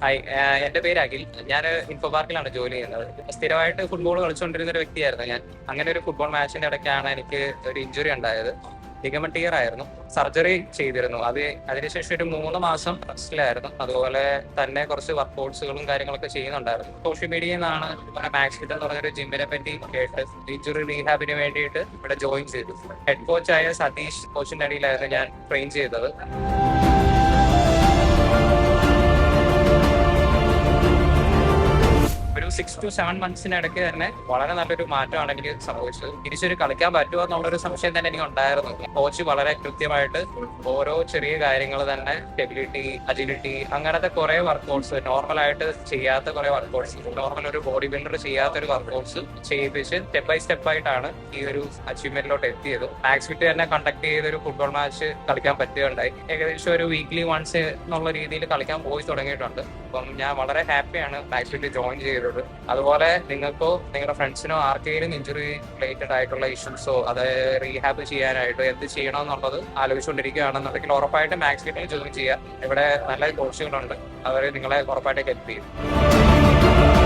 Hi, എന്റെ പേര് അഖിൽ. ഞാൻ ഇൻഫോ പാർക്കിലാണ് ജോലി ചെയ്യുന്നത്. സ്ഥിരമായിട്ട് ഫുട്ബോൾ കളിച്ചുകൊണ്ടിരുന്ന ഒരു വ്യക്തിയായിരുന്നു ഞാൻ. അങ്ങനെ ഒരു ഫുട്ബോൾ മാച്ചിന്റെ ഇടയ്ക്കാണ് എനിക്ക് ഒരു ഇഞ്ചുറി ഉണ്ടായത്. ലിഗമെന്റ് ടിയർ ആയിരുന്നു. സർജറി ചെയ്തിരുന്നു. അതിനുശേഷം ഒരു 3 മാസം റെസ്റ്റിലായിരുന്നു. അതുപോലെ തന്നെ കുറച്ച് വർക്കൗട്ട്സുകളും കാര്യങ്ങളൊക്കെ ചെയ്യുന്നുണ്ടായിരുന്നു. സോഷ്യൽ മീഡിയയിൽ നിന്നാണ് മാക്സ് ഫിറ്റ് എന്ന് പറഞ്ഞൊരു ജിമ്മിനെ പറ്റി കേട്ട് ഇഞ്ചുറി റീഹാബിന് വേണ്ടിയിട്ട് ഇവിടെ ജോയിൻ ചെയ്തു. ഹെഡ് കോച്ചായ സതീഷ് കോച്ചിന്റെ അടിയിലായിരുന്നു ഞാൻ ട്രെയിൻ ചെയ്തത്. ഒരു 6 to 7 മന്ത്സിനിടയ്ക്ക് തന്നെ വളരെ നല്ലൊരു മാറ്റമാണ് എനിക്ക് സംഭവിച്ചത്. തിരിച്ചൊരു കളിക്കാൻ പറ്റുമോ എന്നുള്ളൊരു സംശയം തന്നെ എനിക്ക് ഉണ്ടായിരുന്നു. കോച്ച് വളരെ കൃത്യമായിട്ട് ഓരോ ചെറിയ കാര്യങ്ങൾ തന്നെ സ്റ്റെബിലിറ്റി, അജിലിറ്റി, അങ്ങനത്തെ കുറെ വർക്കൗട്ട്സ്, നോർമലായിട്ട് ചെയ്യാത്ത കുറെ വർക്കൗട്ട്സ്, നോർമൽ ഒരു ബോഡി ബിൽഡർ ചെയ്യാത്ത ഒരു വർക്കൗട്ട്സ് ചെയ്യിപ്പിച്ച് സ്റ്റെപ്പ് ബൈ സ്റ്റെപ്പ് ആയിട്ടാണ് ഈ ഒരു അച്ചീവ്മെന്റിലോട്ട് എത്തിയത്. മാക്സ് ഫിറ്റ് തന്നെ കണ്ടക്ട് ചെയ്തൊരു ഫുട്ബോൾ മാച്ച് കളിക്കാൻ പറ്റുകയുണ്ടായി. ഏകദേശം ഒരു വീക്ക്ലി വൺസ് എന്നുള്ള രീതിയിൽ കളിക്കാൻ പോയി തുടങ്ങിയിട്ടുണ്ട്. അപ്പം ഞാൻ വളരെ ഹാപ്പിയാണ് മാക്സ് ഫിറ്റ് ജോയിൻ ചെയ്തത്. അതുപോലെ നിങ്ങൾക്കോ നിങ്ങളുടെ ഫ്രണ്ട്സിനോ ആർക്കെങ്കിലും ഇഞ്ചുറി റിലേറ്റഡ് ആയിട്ടുള്ള ഇഷ്യൂസോ അത് റീഹാബ് ചെയ്യാനായിട്ടോ എന്ത് ചെയ്യണമെന്നുള്ളത് ആലോചിച്ചുകൊണ്ടിരിക്കുകയാണെന്നുണ്ടെങ്കിൽ ഉറപ്പായിട്ട് മാക്സ് ഫിറ്റിൽ ജോയിൻ ചെയ്യുക. ഇവിടെ നല്ല കോച്ചുകളുണ്ട്, അവർ നിങ്ങളെ ഉറപ്പായിട്ട് ഹെൽപ്പ് ചെയ്യും.